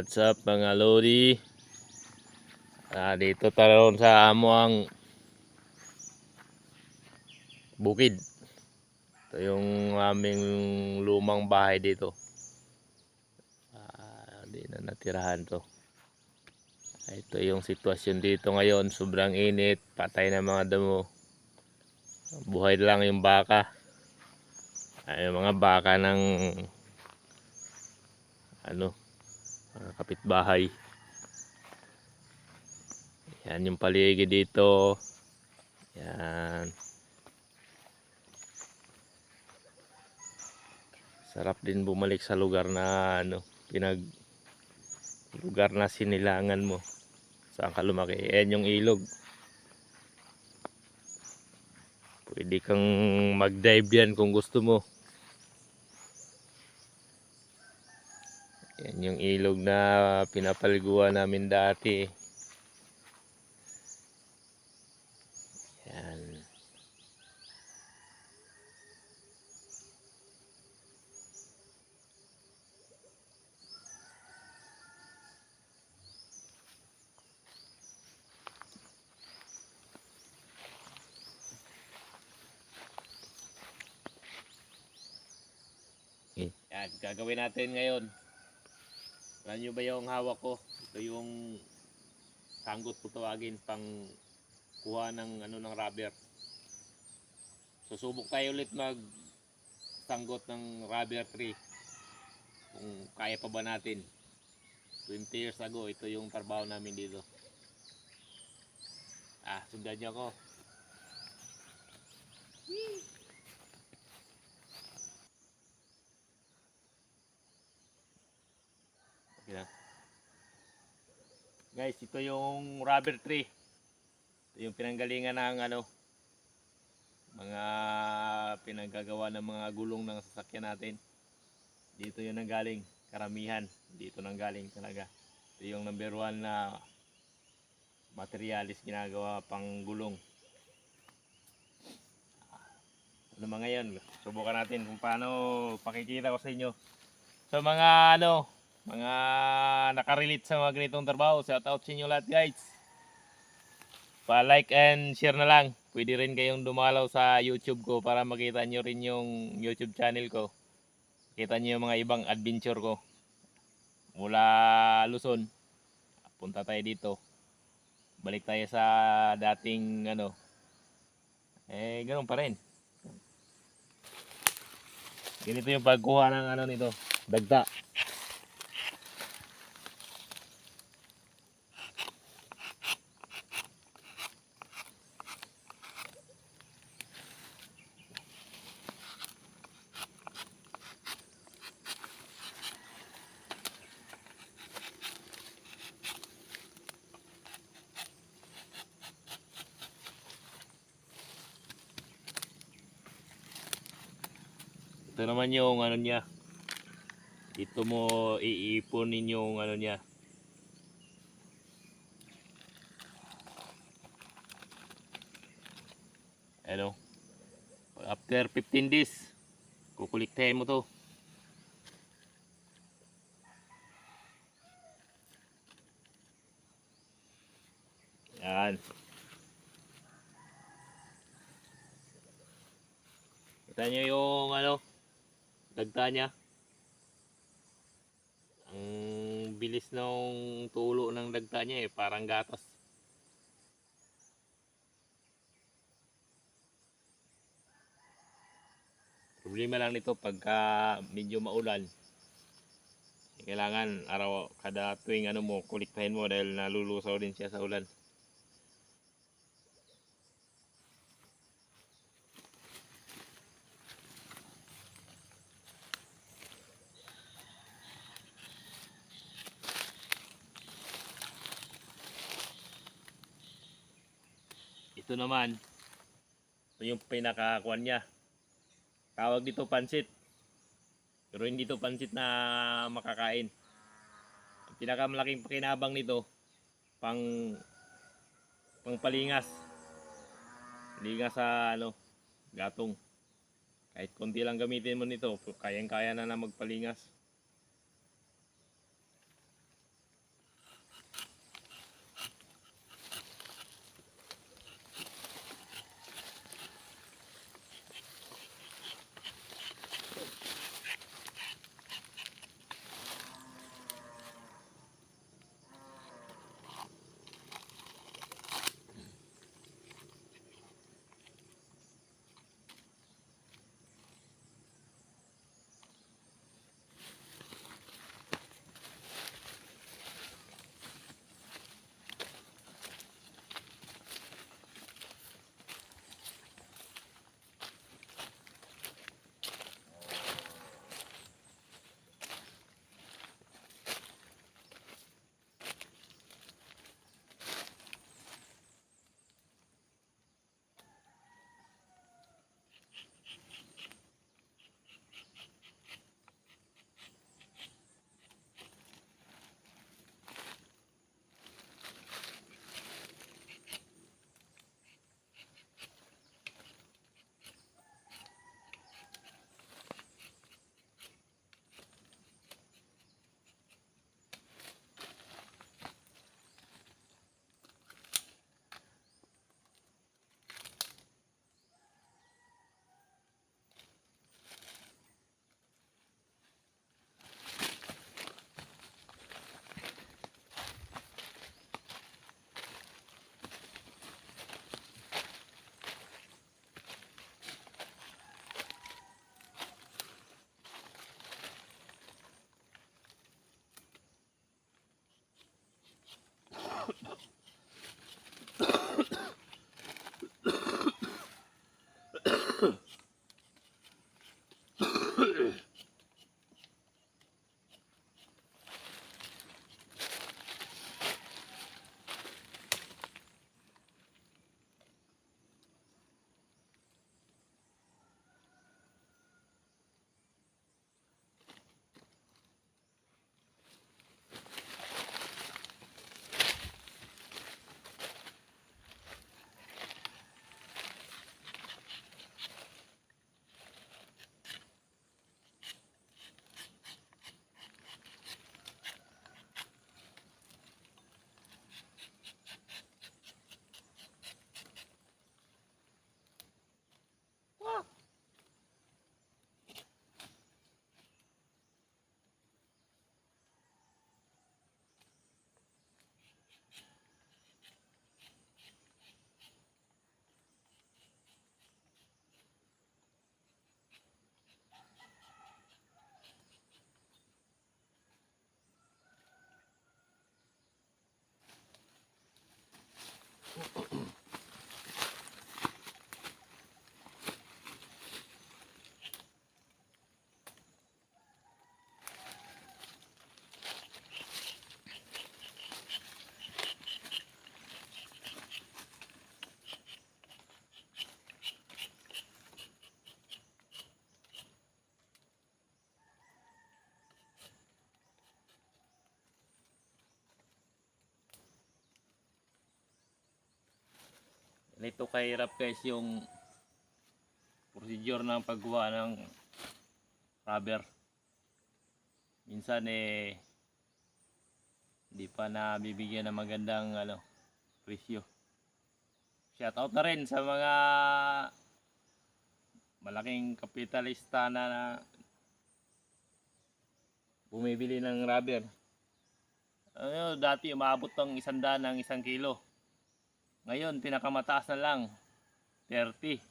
What's up mga Lodi? Dito taron sa amo ang bukid. Ito yung aming lumang bahay dito. Di na natirahan to. Ito yung sitwasyon dito ngayon. Sobrang init. Patay na mga damo. Buhay lang yung baka. Yung mga baka ng mga kapitbahay. Yan yung paligid dito. Yan. Sarap din bumalik sa lugar na lugar na sinilangan mo. Saan ka lumaki? Yan yung ilog. Pwede kang mag-dive yan kung gusto mo. Yan yung ilog na pinapaliguan namin dati. Yan. Yan, gagawin natin ngayon. Alam nyo ba yung hawak ko? Ito yung sanggot ko tawagin pang kuha ng ng rubber. Susubok tayo ulit mag sanggot ng rubber tree. Kung kaya pa ba natin. 20 years ago, ito yung trabaho namin dito. Sundan nyo ako. Okay na. Guys, ito yung rubber tree. Ito yung pinanggalingan ng mga pinagagawa ng mga gulong ng sasakyan natin. Dito yung nanggaling, karamihan dito nanggaling talaga. Ito yung number 1 na materialis ginagawa pang gulong. Ano mga yan, subukan natin kung paano, pakikita ko sa inyo. So mga mga nakarelate sa mga ganitong trabaho, shout out sa inyo lahat guys. Pa-like and share na lang. Pwede rin kayong dumalaw sa YouTube ko para makita nyo rin yung YouTube channel ko. Kita nyo yung mga ibang adventure ko. Mula Luzon, punta tayo dito. Balik tayo sa dating ganun pa rin. Ganito yung pagkuha ng nito, dagta. Ito naman yung niya. Dito mo iiponin yung niya. After 15 days, kukuliktahin mo to. Yan. Kita nyo yung dagta niya. Ang bilis ng tulo ng dagta niya parang gatas. Problema lang nito pagka medyo maulan. Kailangan kada tuwing mo kuliktahin mo dahil nalulusaw din siya sa ulan. Ito naman, ito yung pinakakuan niya. Tawag dito pansit. Pero hindi to pansit na makakain. Ang pinakamalaking pakinabang nito, pangpalingas. Hindi nga sa gatong. Kahit konti lang gamitin mo nito, kayang-kaya na magpalingas. Ganito kahirap guys yung procedure ng paggawa ng rubber. Minsan hindi pa nabibigyan ng magandang presyo. Shout out na rin sa mga malaking kapitalista na bumibili ng rubber. Dati umabot ng 100 ng 1 kilo. Ngayon, pinakamataas na lang, 30,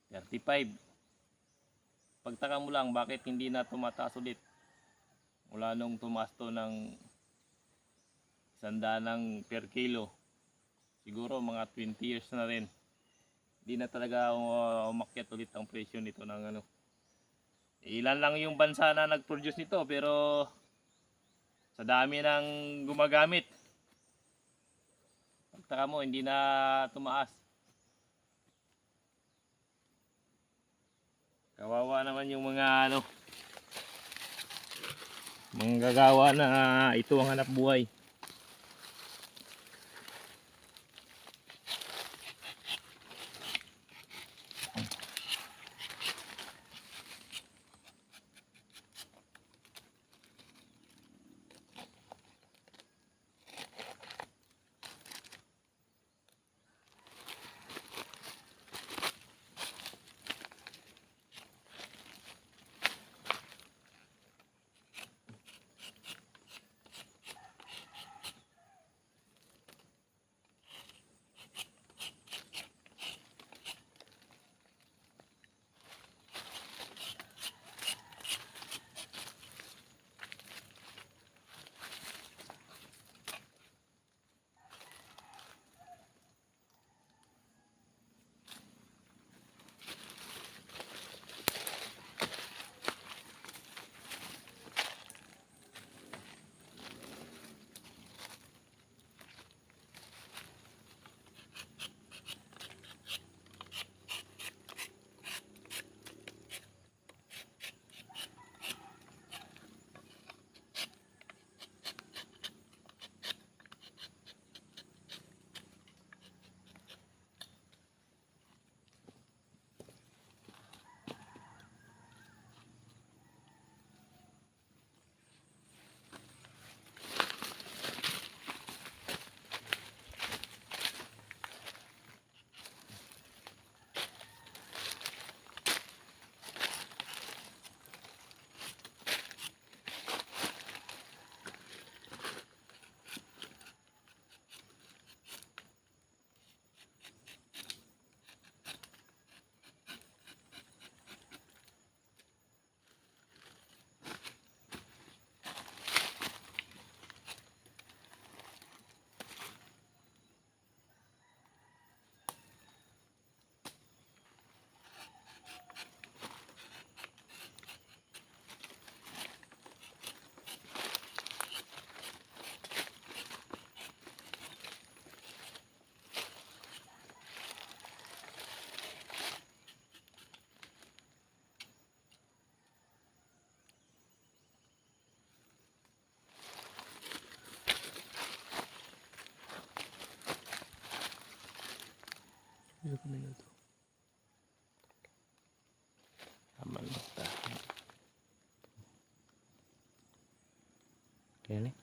35. Pagtaka mo lang, bakit hindi na tumataas ulit? Mula nung tumaas to ng 100 ng per kilo, siguro mga 20 years na rin. Hindi na talaga umakyat ulit ang presyo nito ng Ilan lang yung bansa na nag-produce nito, pero sa dami ng gumagamit, pagtaka mo hindi na tumaas. Kawawa naman yung mga manggagawa na ito ang hanap buhay. 5 minuto. Aman basta. Kaya ni.